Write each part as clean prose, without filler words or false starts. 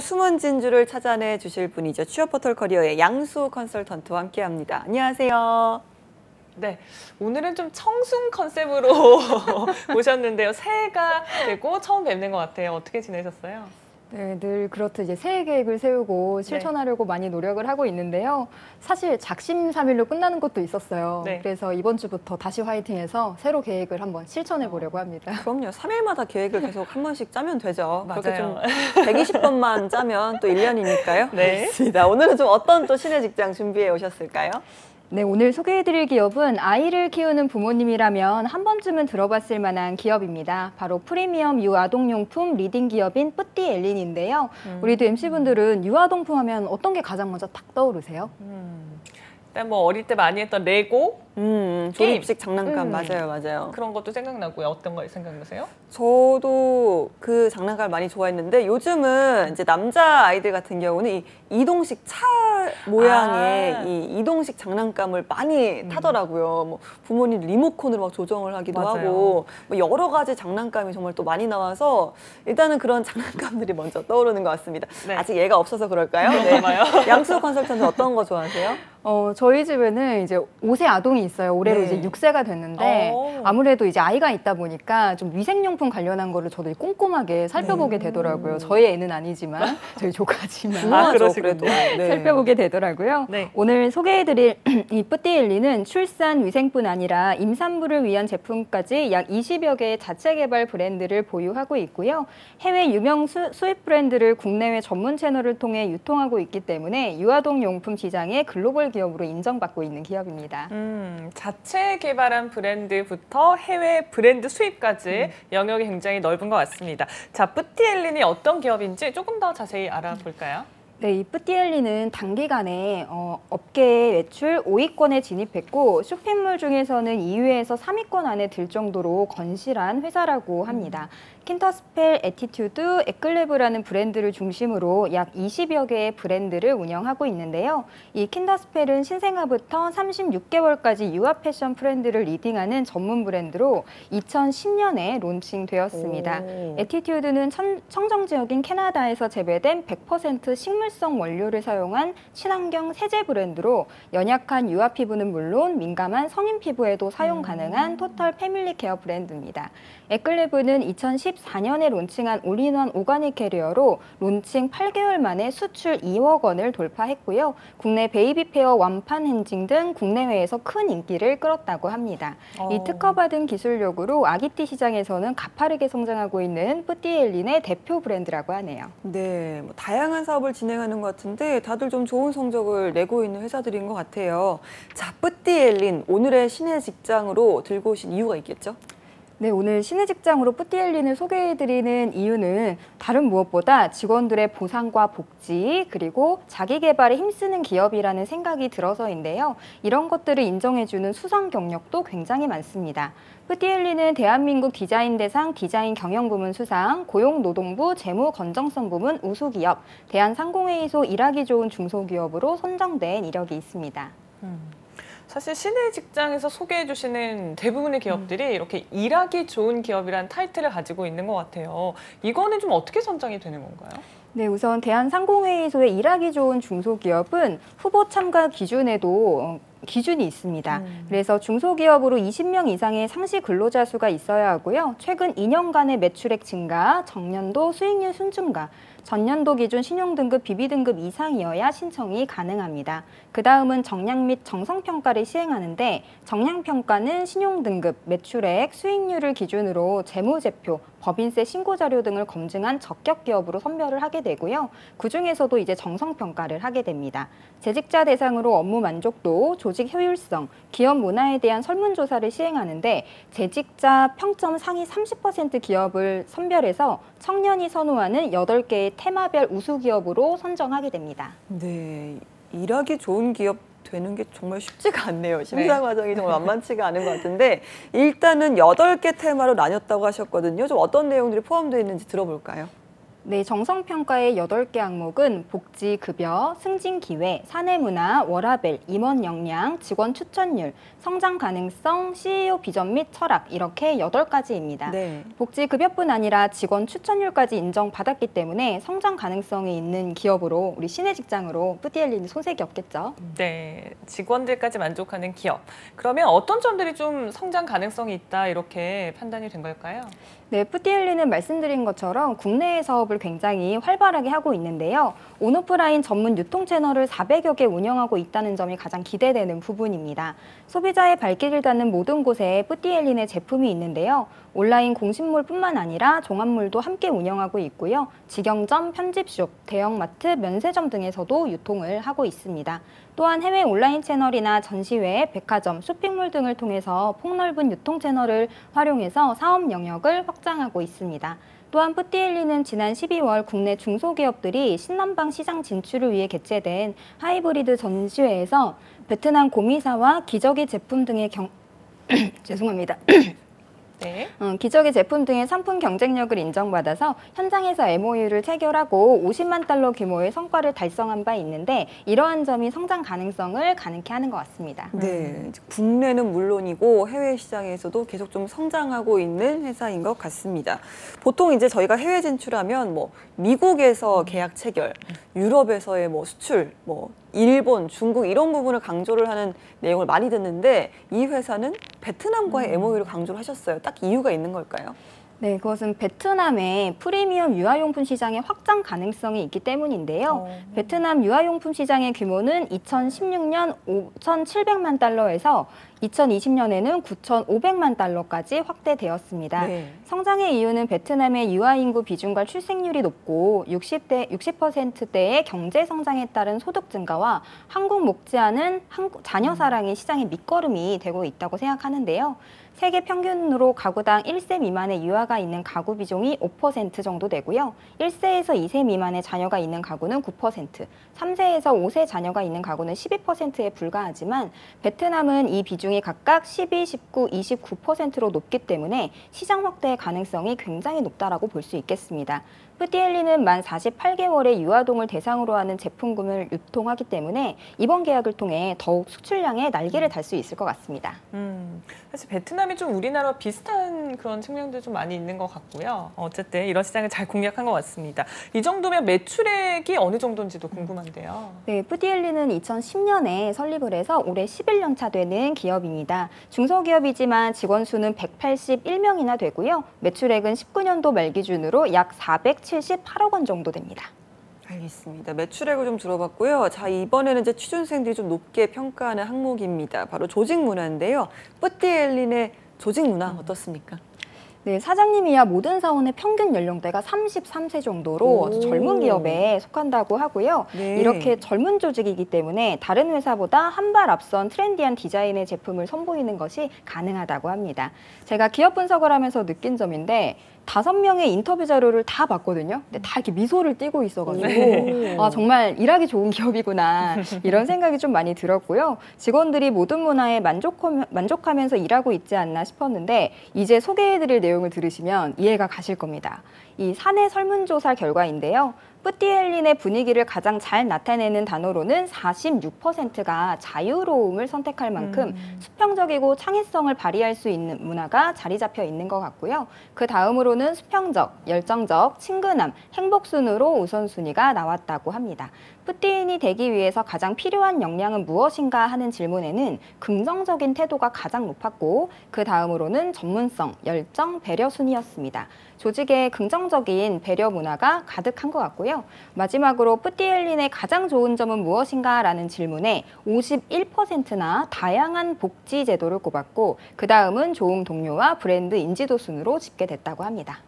숨은 진주를 찾아내 주실 분이죠. 취업포털 커리어의 양수 컨설턴트와 함께합니다. 안녕하세요. 네, 오늘은 좀 청순 컨셉으로 모셨는데요. 새해가 되고 처음 뵙는 것 같아요. 어떻게 지내셨어요? 네, 늘 그렇듯 이제 새해 계획을 세우고 실천하려고 많이 노력을 하고 있는데요. 사실 작심삼일로 끝나는 것도 있었어요. 네. 그래서 이번 주부터 다시 화이팅해서 새로 계획을 한번 실천해 보려고 합니다. 그럼요. 3일마다 계획을 계속 한 번씩 짜면 되죠. 그렇게 좀 맞아요. 120번만 짜면 또 1년이니까요. 네. 좋습니다. 오늘은 좀 어떤 또 신의 직장 준비해 오셨을까요? 네, 오늘 소개해드릴 기업은 아이를 키우는 부모님이라면 한 번쯤은 들어봤을 만한 기업입니다. 바로 프리미엄 유아동용품 리딩 기업인 뿌띠엘린인데요. 우리도 MC분들은 유아동품 하면 어떤 게 가장 먼저 딱 떠오르세요? 일단 뭐 어릴 때 많이 했던 레고 조립식 장난감 맞아요. 그런 것도 생각나고요. 어떤 거 생각나세요? 저도 그 장난감을 많이 좋아했는데 요즘은 이제 남자 아이들 같은 경우는 이 이동식 차 모양의 이 이동식 장난감을 많이 타더라고요. 뭐 부모님 리모컨으로 막 조정을 하기도 맞아요. 하고 뭐 여러 가지 장난감이 정말 또 많이 나와서 일단은 그런 장난감들이 먼저 떠오르는 것 같습니다. 네. 아직 얘가 없어서 그럴까요? 네. 양수 컨설턴트 어떤 거 좋아하세요? 저희 집에는 이제 5세 아동이 있어요. 올해로 네. 이제 6세가 됐는데 아무래도 이제 아이가 있다 보니까 좀 위생용품 관련한 거를 저도 꼼꼼하게 살펴보게 되더라고요. 저희 애는 아니지만 저희 조카지만 중요하죠, 그래도. 네. 살펴보게 되더라고요. 네. 오늘 소개해드릴 이 뿌띠엘리는 출산 위생뿐 아니라 임산부를 위한 제품까지 약 20여 개의 자체 개발 브랜드를 보유하고 있고요. 해외 유명 수입 브랜드를 국내외 전문 채널을 통해 유통하고 있기 때문에 유아동 용품 시장의 글로벌 기업으로 인정받고 있는 기업입니다. 자체 개발한 브랜드부터 해외 브랜드 수입까지 영역이 굉장히 넓은 것 같습니다. 자, 뿌띠엘린이 어떤 기업인지 조금 더 자세히 알아볼까요? 네, 이 뿌띠엘리는 단기간에 업계 매출 5위권에 진입했고 쇼핑몰 중에서는 2위에서 3위권 안에 들 정도로 건실한 회사라고 합니다. 킨터스펠, 에티튜드, 에클레브라는 브랜드를 중심으로 약 20여 개의 브랜드를 운영하고 있는데요. 이 킨터스펠은 신생아부터 36개월까지 유아 패션 브랜드를 리딩하는 전문 브랜드로 2010년에 론칭되었습니다. 에티튜드는 청정 지역인 캐나다에서 재배된 100% 식물성 원료를 사용한 친환경 세제 브랜드로 연약한 유아 피부는 물론 민감한 성인 피부에도 사용 가능한 토탈 패밀리 케어 브랜드입니다. 에클레브는 2014년에 론칭한 올인원 오가닉 캐리어로 론칭 8개월 만에 수출 2억 원을 돌파했고요. 국내 베이비 페어 완판 행진 등 국내외에서 큰 인기를 끌었다고 합니다. 이 특허받은 기술력으로 아기띠 시장에서는 가파르게 성장하고 있는 뿌띠엘린의 대표 브랜드라고 하네요. 네, 뭐 다양한 사업을 진행하는 것 같은데 다들 좀 좋은 성적을 내고 있는 회사들인 것 같아요. 자, 뿌띠엘린 오늘의 신의 직장으로 들고 오신 이유가 있겠죠? 네, 오늘 신의 직장으로 뿌띠엘린을 소개해드리는 이유는 다른 무엇보다 직원들의 보상과 복지 그리고 자기 개발에 힘쓰는 기업이라는 생각이 들어서인데요. 이런 것들을 인정해주는 수상 경력도 굉장히 많습니다. 뿌띠엘린은 대한민국 디자인대상 디자인 경영부문 수상, 고용노동부 재무건정성 부문 우수기업, 대한상공회의소 일하기 좋은 중소기업으로 선정된 이력이 있습니다. 사실 신의 직장에서 소개해 주시는 대부분의 기업들이 이렇게 일하기 좋은 기업이라는 타이틀을 가지고 있는 것 같아요. 이거는 좀 어떻게 선정이 되는 건가요? 네, 우선 대한상공회의소의 일하기 좋은 중소기업은 후보 참가 기준에도 기준이 있습니다. 그래서 중소기업으로 20명 이상의 상시 근로자 수가 있어야 하고요. 최근 2년간의 매출액 증가, 정년도 수익률 순증가, 전년도 기준 신용등급 BB등급 이상이어야 신청이 가능합니다. 그 다음은 정량 및 정성평가를 시행하는데 정량평가는 신용등급, 매출액, 수익률을 기준으로 재무제표, 법인세 신고자료 등을 검증한 적격기업으로 선별을 하게 되고요. 그중에서도 이제 정성평가를 하게 됩니다. 재직자 대상으로 업무 만족도, 조직 효율성, 기업 문화에 대한 설문조사를 시행하는데 재직자 평점 상위 30% 기업을 선별해서 청년이 선호하는 8개의 테마별 우수기업으로 선정하게 됩니다. 네, 일하기 좋은 기업 되는 게 정말 쉽지가 않네요. 심사 과정이 정말 만만치가 않은 것 같은데 일단은 8개 테마로 나뉘었다고 하셨거든요. 좀 어떤 내용들이 포함되어 있는지 들어볼까요? 네, 정성평가의 8개 항목은 복지, 급여, 승진 기회, 사내문화, 워라밸, 임원 역량, 직원 추천율, 성장 가능성, CEO 비전 및 철학 이렇게 8가지입니다. 네. 복지, 급여뿐 아니라 직원 추천율까지 인정받았기 때문에 성장 가능성이 있는 기업으로 우리 시내 직장으로 뿌디엘리는 손색이 없겠죠. 네, 직원들까지 만족하는 기업. 그러면 어떤 점들이 좀 성장 가능성이 있다 이렇게 판단이 된 걸까요? 네, 뿌디엘리는 말씀드린 것처럼 국내의 사업을 굉장히 활발하게 하고 있는데요. 온오프라인 전문 유통 채널을 400여 개 운영하고 있다는 점이 가장 기대되는 부분입니다. 소비자의 발길을 닿는 모든 곳에 뿌디엘린의 제품이 있는데요. 온라인 공식몰뿐만 아니라 종합몰도 함께 운영하고 있고요. 직영점, 편집숍, 대형마트, 면세점 등에서도 유통을 하고 있습니다. 또한 해외 온라인 채널이나 전시회, 백화점, 쇼핑몰 등을 통해서 폭넓은 유통 채널을 활용해서 사업 영역을 확장하고 있습니다. 또한 뿌띠엘리는 지난 12월 국내 중소기업들이 신남방 시장 진출을 위해 개최된 하이브리드 전시회에서 베트남 고미사와 기저귀 제품 등의 죄송합니다. 네. 기저귀 제품 등의 상품 경쟁력을 인정받아서 현장에서 MOU를 체결하고 50만 달러 규모의 성과를 달성한 바 있는데 이러한 점이 성장 가능성을 가능케 하는 것 같습니다. 네, 이제 국내는 물론이고 해외 시장에서도 계속 좀 성장하고 있는 회사인 것 같습니다. 보통 이제 저희가 해외 진출하면 뭐 미국에서 계약 체결, 유럽에서의 뭐 수출, 뭐 일본, 중국 이런 부분을 강조를 하는 내용을 많이 듣는데 이 회사는 베트남과의 MOU를 강조를 하셨어요. 딱 이유가 있는 걸까요? 네, 그것은 베트남의 프리미엄 유아용품 시장의 확장 가능성이 있기 때문인데요. 베트남 유아용품 시장의 규모는 2016년 5,700만 달러에서 2020년에는 9,500만 달러까지 확대되었습니다. 네. 성장의 이유는 베트남의 유아 인구 비중과 출생률이 높고 60%대의 경제 성장에 따른 소득 증가와 한국 못지않은 자녀 사랑의 시장의 밑거름이 되고 있다고 생각하는데요. 세계 평균으로 가구당 1세 미만의 유아가 있는 가구 비중이 5% 정도 되고요. 1세에서 2세 미만의 자녀가 있는 가구는 9%, 3세에서 5세 자녀가 있는 가구는 12%에 불과하지만 베트남은 이 비중이 각각 12, 19, 29%로 높기 때문에 시장 확대의 가능성이 굉장히 높다라고 볼 수 있겠습니다. 뿌띠엘리는 만 48개월의 유아동을 대상으로 하는 제품군을 유통하기 때문에 이번 계약을 통해 더욱 수출량에 날개를 달 수 있을 것 같습니다. 사실 베트남이 좀 우리나라 비슷한 그런 측면도 좀 많이 있는 것 같고요. 어쨌든 이런 시장을 잘 공략한 것 같습니다. 이 정도면 매출액이 어느 정도인지도 궁금한데요. 네, 뿌디엘리는 2010년에 설립을 해서 올해 11년 차 되는 기업입니다. 중소기업이지만 직원 수는 181명이나 되고요. 매출액은 19년도 말 기준으로 약 478억 원 정도 됩니다. 알겠습니다. 매출액을 좀 들어봤고요. 자, 이번에는 이제 취준생들이 좀 높게 평가하는 항목입니다. 바로 조직 문화인데요. 뿌띠엘린의 조직 문화 어떻습니까? 네, 사장님이야 모든 사원의 평균 연령대가 33세 정도로 아주 젊은 기업에 속한다고 하고요. 네. 이렇게 젊은 조직이기 때문에 다른 회사보다 한 발 앞선 트렌디한 디자인의 제품을 선보이는 것이 가능하다고 합니다. 제가 기업 분석을 하면서 느낀 점인데 5명의 인터뷰 자료를 다 봤거든요. 근데 다 이렇게 미소를 띠고 있어가지고 아, 정말 일하기 좋은 기업이구나 이런 생각이 좀 많이 들었고요. 직원들이 모든 문화에 만족하면서 일하고 있지 않나 싶었는데 이제 소개해드릴 내용을 들으시면 이해가 가실 겁니다. 이 사내 설문조사 결과인데요. 뿌띠엘린의 분위기를 가장 잘 나타내는 단어로는 46%가 자유로움을 선택할 만큼 수평적이고 창의성을 발휘할 수 있는 문화가 자리 잡혀 있는 것 같고요. 그 다음으로는 수평적, 열정적, 친근함, 행복 순으로 우선순위가 나왔다고 합니다. 뿌띠인이 되기 위해서 가장 필요한 역량은 무엇인가 하는 질문에는 긍정적인 태도가 가장 높았고 그 다음으로는 전문성, 열정, 배려 순이었습니다. 조직에 긍정적인 배려 문화가 가득한 것 같고요. 마지막으로 뿌띠엘린의 가장 좋은 점은 무엇인가 라는 질문에 51%나 다양한 복지 제도를 꼽았고 그 다음은 좋은 동료와 브랜드 인지도 순으로 집계됐다고 합니다.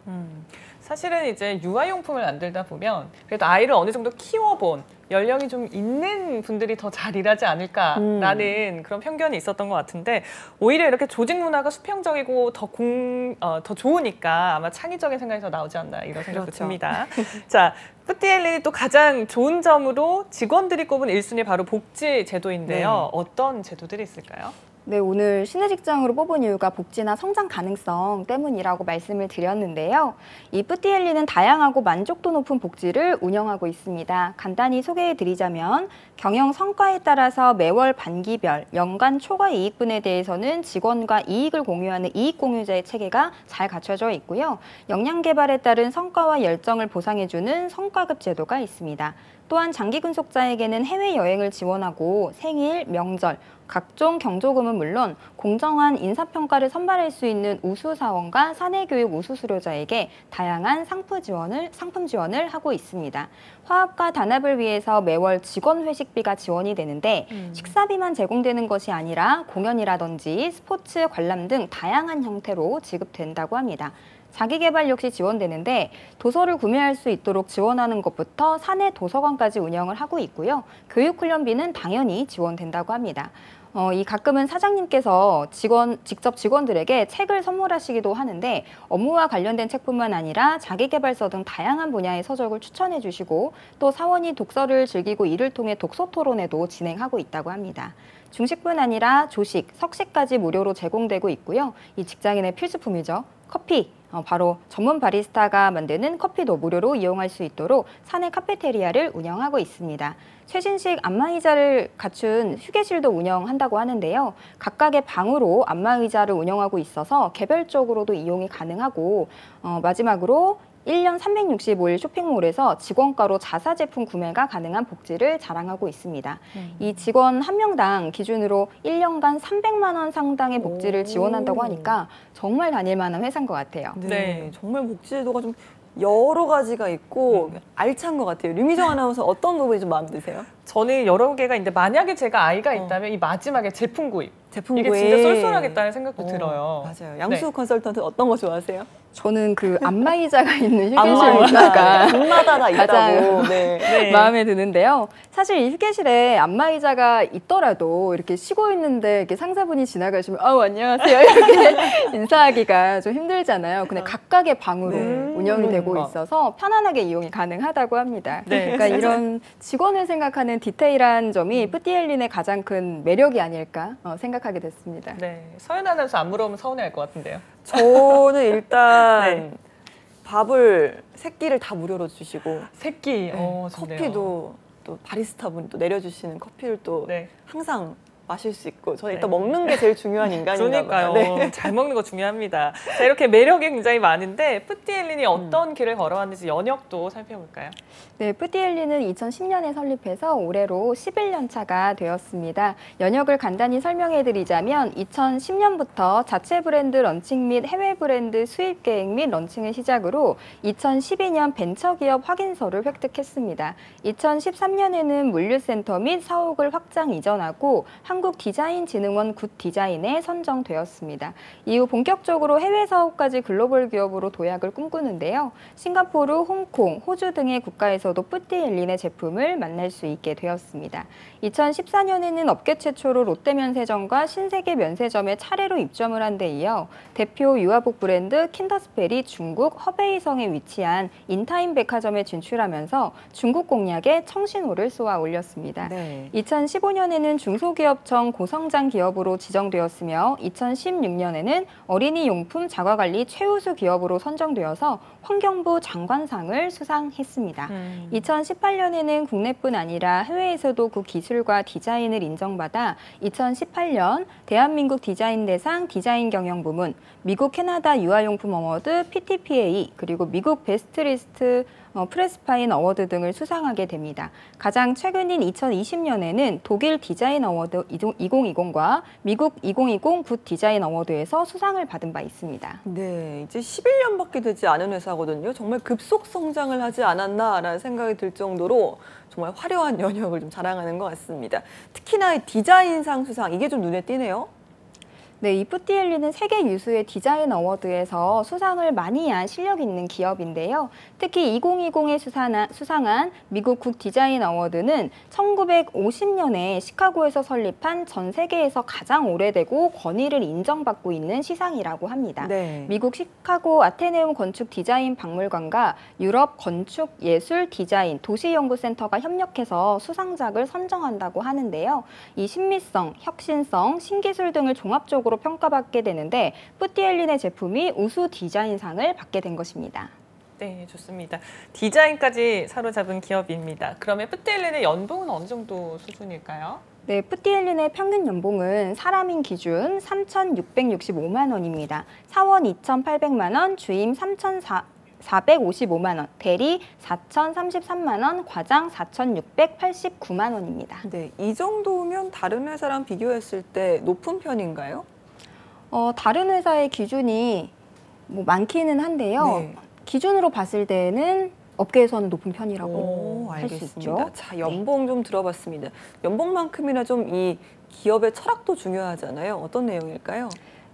사실은 이제 유아용품을 만들다 보면 그래도 아이를 어느 정도 키워본 연령이 좀 있는 분들이 더 잘 일하지 않을까라는 그런 편견이 있었던 것 같은데 오히려 이렇게 조직 문화가 수평적이고 더 좋으니까 아마 창의적인 생각이 더 나오지 않나 이런 생각도 그렇죠. 듭니다. 자, 뿌띠엘린이 또 가장 좋은 점으로 직원들이 꼽은 1순위 바로 복지 제도인데요. 어떤 제도들이 있을까요? 네, 오늘 신의직장으로 뽑은 이유가 복지나 성장 가능성 때문이라고 말씀을 드렸는데요. 이 뿌띠엘리는 다양하고 만족도 높은 복지를 운영하고 있습니다. 간단히 소개해드리자면 경영 성과에 따라서 매월 반기별, 연간 초과 이익분에 대해서는 직원과 이익을 공유하는 이익공유제의 체계가 잘 갖춰져 있고요. 역량 개발에 따른 성과와 열정을 보상해주는 성과급 제도가 있습니다. 또한 장기 근속자에게는 해외여행을 지원하고 생일, 명절, 각종 경조금은 물론 공정한 인사평가를 선발할 수 있는 우수사원과 사내교육 우수수료자에게 다양한 상품 지원을 하고 있습니다. 화합과 단합을 위해서 매월 직원 회식비가 지원이 되는데 식사비만 제공되는 것이 아니라 공연이라든지 스포츠, 관람 등 다양한 형태로 지급된다고 합니다. 자기개발 역시 지원되는데 도서를 구매할 수 있도록 지원하는 것부터 사내 도서관까지 운영을 하고 있고요. 교육훈련비는 당연히 지원된다고 합니다. 이 가끔은 사장님께서 직접 직원들에게 책을 선물하시기도 하는데 업무와 관련된 책뿐만 아니라 자기계발서 등 다양한 분야의 서적을 추천해 주시고 또 사원이 독서를 즐기고 이를 통해 독서 토론회도 진행하고 있다고 합니다. 중식뿐 아니라 조식, 석식까지 무료로 제공되고 있고요. 이 직장인의 필수품이죠. 커피. 바로 전문 바리스타가 만드는 커피도 무료로 이용할 수 있도록 사내 카페테리아를 운영하고 있습니다. 최신식 안마의자를 갖춘 휴게실도 운영한다고 하는데요. 각각의 방으로 안마의자를 운영하고 있어서 개별적으로도 이용이 가능하고 마지막으로 1년 365일 쇼핑몰에서 직원가로 자사 제품 구매가 가능한 복지를 자랑하고 있습니다. 이 직원 한 명당 기준으로 1년간 300만 원 상당의 복지를 지원한다고 하니까 정말 다닐 만한 회사인 것 같아요. 네, 정말 복지제도가 좀 여러 가지가 있고 알찬 것 같아요. 류미정 아나운서 어떤 부분이 좀 마음에 드세요? 저는 여러 개가 있는데 만약에 제가 아이가 있다면 이 마지막에 제품 구입. 제품 이게 구입. 진짜 쏠쏠하겠다는 생각도 들어요. 맞아요. 양수 컨설턴트 어떤 거 좋아하세요? 저는 그 안마의자가 있는 안마의자. 휴게실가 집마다 다 있다고. 가장 네. 네. 마음에 드는데요. 사실 이 휴게실에 안마의자가 있더라도 이렇게 쉬고 있는데 이렇게 상사분이 지나가시면 안녕하세요 이렇게 인사하기가 좀 힘들잖아요. 근데 각각의 방으로 운영이 되고 있어서 편안하게 이용이 가능하다고 합니다. 네. 그러니까 이런 직원을 생각하는 디테일한 점이 뿌띠엘린의 가장 큰 매력이 아닐까 생각하게 됐습니다. 네. 서연 아나운서 안 물어보면 서운해할 것 같은데요. 저는 일단 네. 밥을 세 끼를 다 무료로 주시고 새끼. 좋네요. 커피도 또 바리스타분이 또 내려주시는 커피를 또 네. 항상 마실 수 있고 저는 네. 일단 먹는 게 제일 중요한 인간인가 그러니까요. 봐요. 네. 잘 먹는 거 중요합니다. 자, 이렇게 매력이 굉장히 많은데 뿌띠엘린이 어떤 길을 걸어왔는지 연역도 살펴볼까요? 네, 뿌띠엘리는 2010년에 설립해서 올해로 11년 차가 되었습니다. 연역을 간단히 설명해드리자면 2010년부터 자체 브랜드 런칭 및 해외 브랜드 수입 계획 및 런칭을 시작으로 2012년 벤처기업 확인서를 획득했습니다. 2013년에는 물류센터 및 사옥을 확장 이전하고 한국디자인진흥원 굿디자인에 선정되었습니다. 이후 본격적으로 해외 사업까지 글로벌 기업으로 도약을 꿈꾸는데요. 싱가포르, 홍콩, 호주 등의 국가에서도 뿌띠엘린의 제품을 만날 수 있게 되었습니다. 2014년에는 업계 최초로 롯데면세점과 신세계 면세점에 차례로 입점을 한 데 이어 대표 유아복 브랜드 킨더스펠이 중국 허베이성에 위치한 인타임 백화점에 진출하면서 중국 공략에 청신호를 쏘아 올렸습니다. 네. 2015년에는 중소기업청 고성장 기업으로 지정되었으며 2016년에는 어린이 용품 자가관리 최우수 기업으로 선정되어서 환경부 장관상을 수상했습니다. 2018년에는 국내뿐 아니라 해외에서도 그 기술과 디자인을 인정받아 2018년 대한민국 디자인대상 디자인경영부문, 미국 캐나다 유아용품 어워드 PTPA, 그리고 미국 베스트리스트 프레스파인 어워드 등을 수상하게 됩니다. 가장 최근인 2020년에는 독일 디자인 어워드 2020과 미국 2020 굿 디자인 어워드에서 수상을 받은 바 있습니다. 네, 이제 11년밖에 되지 않은 회사거든요. 정말 급속 성장을 하지 않았나라는 생각이 들 정도로 정말 화려한 연역을 좀 자랑하는 것 같습니다. 특히나 이 디자인상 수상, 이게 좀 눈에 띄네요. 네, 이 푸띠엘리는 세계 유수의 디자인 어워드에서 수상을 많이 한 실력 있는 기업인데요. 특히 2020에 수상한 미국 국 디자인 어워드는 1950년에 시카고에서 설립한 전 세계에서 가장 오래되고 권위를 인정받고 있는 시상이라고 합니다. 네. 미국 시카고 아테네움 건축 디자인 박물관과 유럽 건축 예술 디자인 도시연구센터가 협력해서 수상작을 선정한다고 하는데요. 이 신미성, 혁신성, 신기술 등을 종합적으로 평가받게 되는데 푸띠엘린의 제품이 우수 디자인상을 받게 된 것입니다. 네, 좋습니다. 디자인까지 사로잡은 기업입니다. 그러면 푸띠엘린의 연봉은 어느 정도 수준일까요? 네, 푸띠엘린의 평균 연봉은 사람인 기준 3,665만 원입니다. 사원 2,800만 원, 주임 455만 원, 대리 4,033만 원, 과장 4,689만 원입니다. 네, 이 정도면 다른 회사랑 비교했을 때 높은 편인가요? 다른 회사의 기준이 뭐 많기는 한데요. 네. 기준으로 봤을 때는 업계에서는 높은 편이라고 할 수 알겠습니다. 있죠. 자, 연봉 좀 들어봤습니다. 연봉만큼이나 좀 이 기업의 철학도 중요하잖아요. 어떤 내용일까요?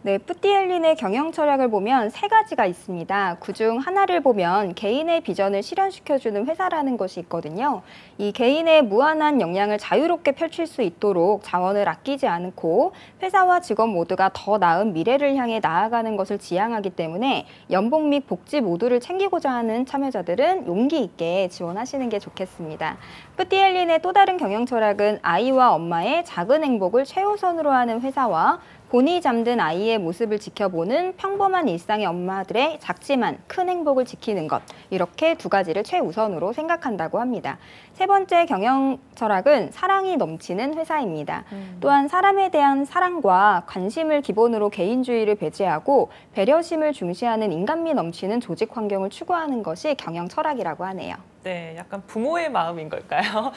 네, 푸띠엘린의 경영 철학을 보면 세 가지가 있습니다. 그중 하나를 보면 개인의 비전을 실현시켜주는 회사라는 것이 있거든요. 이 개인의 무한한 역량을 자유롭게 펼칠 수 있도록 자원을 아끼지 않고 회사와 직원 모두가 더 나은 미래를 향해 나아가는 것을 지향하기 때문에 연봉 및 복지 모두를 챙기고자 하는 참여자들은 용기 있게 지원하시는 게 좋겠습니다. 푸띠엘린의 또 다른 경영 철학은 아이와 엄마의 작은 행복을 최우선으로 하는 회사와 곤히 잠든 아이의 모습을 지켜보는 평범한 일상의 엄마들의 작지만 큰 행복을 지키는 것, 이렇게 두 가지를 최우선으로 생각한다고 합니다. 세 번째 경영 철학은 사랑이 넘치는 회사입니다. 또한 사람에 대한 사랑과 관심을 기본으로 개인주의를 배제하고 배려심을 중시하는 인간미 넘치는 조직 환경을 추구하는 것이 경영 철학이라고 하네요. 네, 약간 부모의 마음인 걸까요?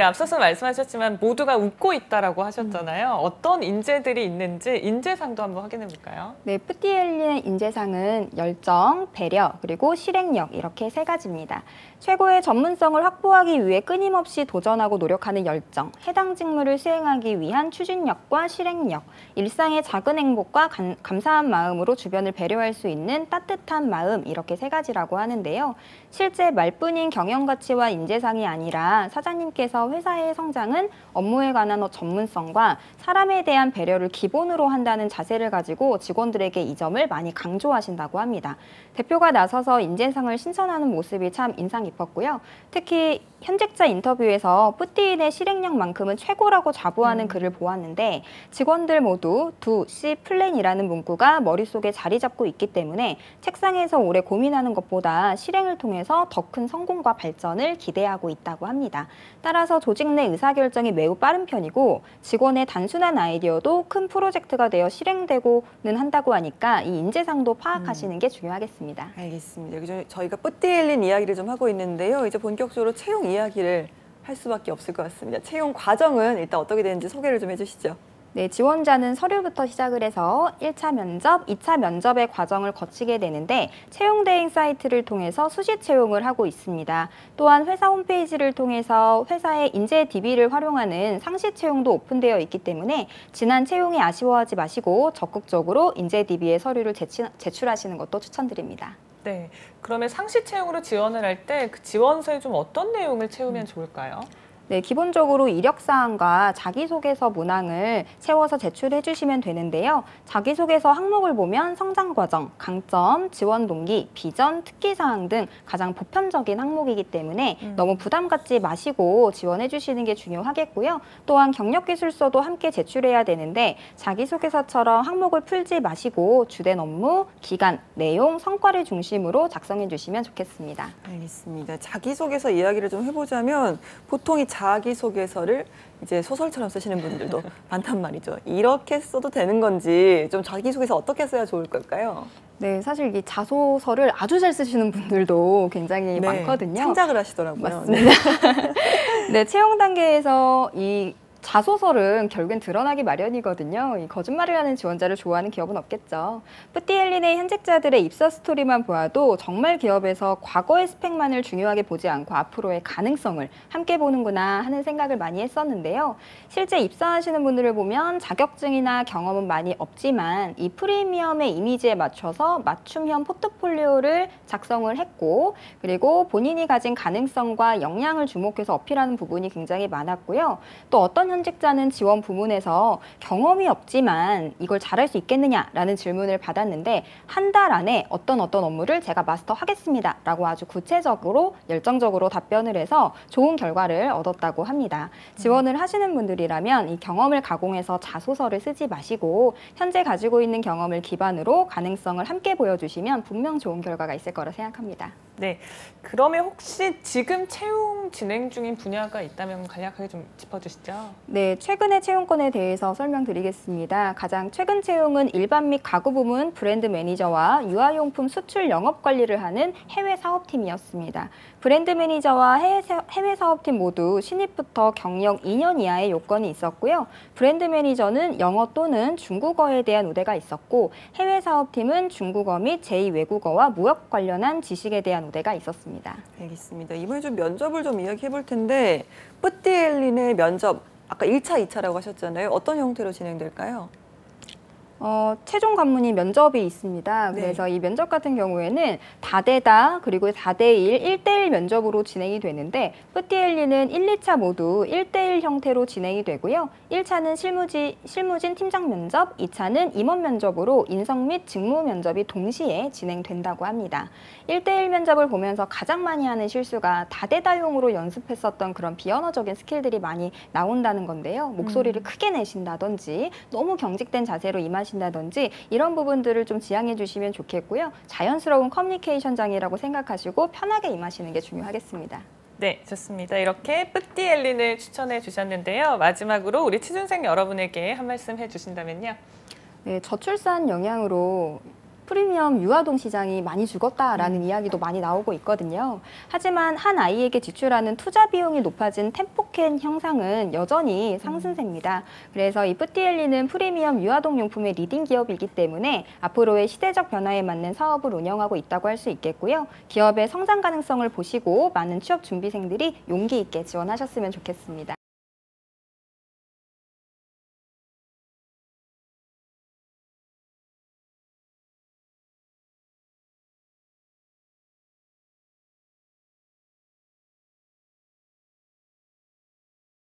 앞서서 말씀하셨지만 모두가 웃고 있다라고 하셨잖아요. 어떤 인재들이 있는지 인재상도 한번 확인해 볼까요? 네, 푸띠엘린의 인재상은 열정, 배려, 그리고 실행력 이렇게 세 가지입니다. 최고의 전문성을 확보하기 위해 끊임없이 도전하고 노력하는 열정, 해당 직무를 수행하기 위한 추진력과 실행력, 일상의 작은 행복과 감사한 마음으로 주변을 배려할 수 있는 따뜻한 마음, 이렇게 세 가지라고 하는데요. 실제 말뿐인 경영 가치와 인재상이 아니라 사장님께서 회사의 성장은 업무에 관한 전문성과 사람에 대한 배려를 기본으로 한다는 자세를 가지고 직원들에게 이 점을 많이 강조하신다고 합니다. 대표가 나서서 인재상을 신청하는 모습이 참 인상 깊었고요. 특히 현직자 인터뷰에서 푸띠인의 실행력만큼은 최고라고 자부하는 글을 보았는데 직원들 모두 do, see, plan이라는 문구가 머릿속에 자리 잡고 있기 때문에 책상에서 오래 고민하는 것보다 실행을 통해서 더 큰 성공과 발전을 기대하고 있다고 합니다. 따라서 조직 내 의사결정이 매우 빠른 편이고 직원의 단순한 아이디어도 큰 프로젝트가 되어 실행되고는 한다고 하니까 이 인재상도 파악하시는 게 중요하겠습니다. 알겠습니다. 여기 저희가 푸띠엘린 이야기를 좀 하고 있는데요. 이제 본격적으로 채용 이야기를 할 수밖에 없을 것 같습니다. 채용 과정은 일단 어떻게 되는지 소개를 좀 해주시죠. 네, 지원자는 서류부터 시작을 해서 1차 면접, 2차 면접의 과정을 거치게 되는데 채용 대행 사이트를 통해서 수시 채용을 하고 있습니다. 또한 회사 홈페이지를 통해서 회사의 인재 DB를 활용하는 상시 채용도 오픈되어 있기 때문에 지난 채용이 아쉬워하지 마시고 적극적으로 인재 DB의 서류를 제출하시는 것도 추천드립니다. 네, 그러면 상시 채용으로 지원을 할 때 그 지원서에 좀 어떤 내용을 채우면 좋을까요? 네, 기본적으로 이력사항과 자기소개서 문항을 채워서 제출해 주시면 되는데요. 자기소개서 항목을 보면 성장과정, 강점, 지원 동기, 비전, 특기사항 등 가장 보편적인 항목이기 때문에 너무 부담 갖지 마시고 지원해 주시는 게 중요하겠고요. 또한 경력기술서도 함께 제출해야 되는데 자기소개서처럼 항목을 풀지 마시고 주된 업무, 기간, 내용, 성과를 중심으로 작성해 주시면 좋겠습니다. 알겠습니다. 자기소개서 이야기를 좀 해보자면 보통 이 자기소개서를 이제 소설처럼 쓰시는 분들도 많단 말이죠. 이렇게 써도 되는 건지 좀 자기소개서 어떻게 써야 좋을 걸까요? 네, 사실 이 자소서를 아주 잘 쓰시는 분들도 굉장히 많거든요. 창작을 하시더라고요. 맞습니다. 네, 채용 단계에서 이 자소설은 결국엔 드러나기 마련이거든요. 이 거짓말을 하는 지원자를 좋아하는 기업은 없겠죠. 뿌띠엘린의 현직자들의 입사 스토리만 보아도 정말 기업에서 과거의 스펙만을 중요하게 보지 않고 앞으로의 가능성을 함께 보는구나 하는 생각을 많이 했었는데요. 실제 입사하시는 분들을 보면 자격증이나 경험은 많이 없지만 이 프리미엄의 이미지에 맞춰서 맞춤형 포트폴리오를 작성을 했고, 그리고 본인이 가진 가능성과 역량을 주목해서 어필하는 부분이 굉장히 많았고요. 또 어떤 현직자는 지원 부문에서 경험이 없지만 이걸 잘할 수 있겠느냐라는 질문을 받았는데, 한 달 안에 어떤 업무를 제가 마스터하겠습니다 라고 아주 구체적으로 열정적으로 답변을 해서 좋은 결과를 얻었다고 합니다. 지원을 하시는 분들이라면 이 경험을 가공해서 자소서를 쓰지 마시고 현재 가지고 있는 경험을 기반으로 가능성을 함께 보여주시면 분명 좋은 결과가 있을 거라 생각합니다. 네, 그러면 혹시 지금 채용 진행 중인 분야가 있다면 간략하게 좀 짚어주시죠. 네, 최근의 채용권에 대해서 설명드리겠습니다. 가장 최근 채용은 일반 및 가구 부문 브랜드 매니저와 유아용품 수출 영업 관리를 하는 해외 사업팀이었습니다. 브랜드 매니저와 해외 사업팀 모두 신입부터 경력 2년 이하의 요건이 있었고요. 브랜드 매니저는 영어 또는 중국어에 대한 우대가 있었고, 해외 사업팀은 중국어 및 제2외국어와 무역 관련한 지식에 대한 우대가 있었습니다. 알겠습니다. 이번에 좀 면접을 좀 이야기해 볼 텐데, 뿌띠엘린의 면접, 아까 1차, 2차라고 하셨잖아요. 어떤 형태로 진행될까요? 최종 관문이 면접이 있습니다. 네. 그래서 이 면접 같은 경우에는 다대다 그리고 다대1, 1대1 면접으로 진행이 되는데, 뿌띠엘린은 1, 2차 모두 1대1 형태로 진행이 되고요. 1차는 실무진 팀장 면접, 2차는 임원 면접으로 인성 및 직무 면접이 동시에 진행된다고 합니다. 1대1 면접을 보면서 가장 많이 하는 실수가 다대다용으로 연습했었던 그런 비언어적인 스킬들이 많이 나온다는 건데요. 목소리를 크게 내신다든지 너무 경직된 자세로 임하신다든지 이런 부분들을 좀 지양해 주시면 좋겠고요. 자연스러운 커뮤니케이션 장애라고 생각하시고 편하게 임하시는 게 중요하겠습니다. 네, 좋습니다. 이렇게 뿌띠엘린을 추천해 주셨는데요. 마지막으로 우리 취준생 여러분에게 한 말씀 해주신다면요. 네, 저출산 영향으로 프리미엄 유아동 시장이 많이 죽었다라는 이야기도 많이 나오고 있거든요. 하지만 한 아이에게 지출하는 투자 비용이 높아진 템포캔 형상은 여전히 상승세입니다. 그래서 이 뿌띠엘린은 프리미엄 유아동 용품의 리딩 기업이기 때문에 앞으로의 시대적 변화에 맞는 사업을 운영하고 있다고 할 수 있겠고요. 기업의 성장 가능성을 보시고 많은 취업 준비생들이 용기 있게 지원하셨으면 좋겠습니다.